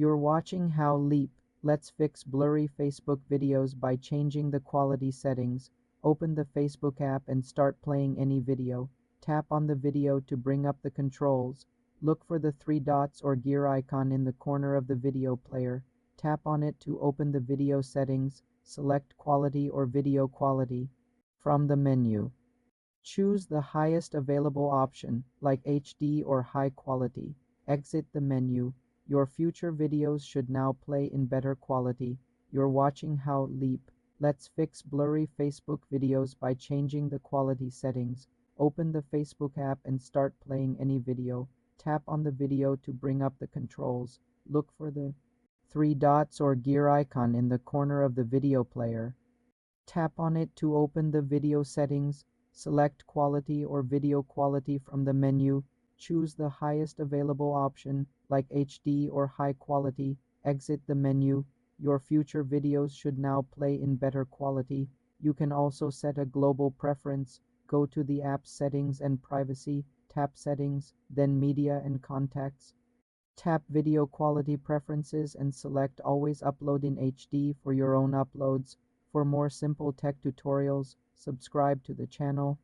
You're watching How Leap. Let's fix blurry Facebook videos by changing the quality settings. Open the Facebook app and start playing any video. Tap on the video to bring up the controls. Look for the three dots or gear icon in the corner of the video player. Tap on it to open the video settings. Select quality or video quality. From the menu, choose the highest available option, like HD or high quality. Exit the menu. Your future videos should now play in better quality. You're watching How Leap. Let's fix blurry Facebook videos by changing the quality settings. Open the Facebook app and start playing any video. Tap on the video to bring up the controls. Look for the three dots or gear icon in the corner of the video player. Tap on it to open the video settings. Select quality or video quality from the menu. Choose the highest available option, like HD or high quality. Exit the menu. Your future videos should now play in better quality. You can also set a global preference. Go to the app settings and privacy. Tap settings, then media and contacts. Tap video quality preferences and select always upload in HD for your own uploads. For more simple tech tutorials, subscribe to the channel.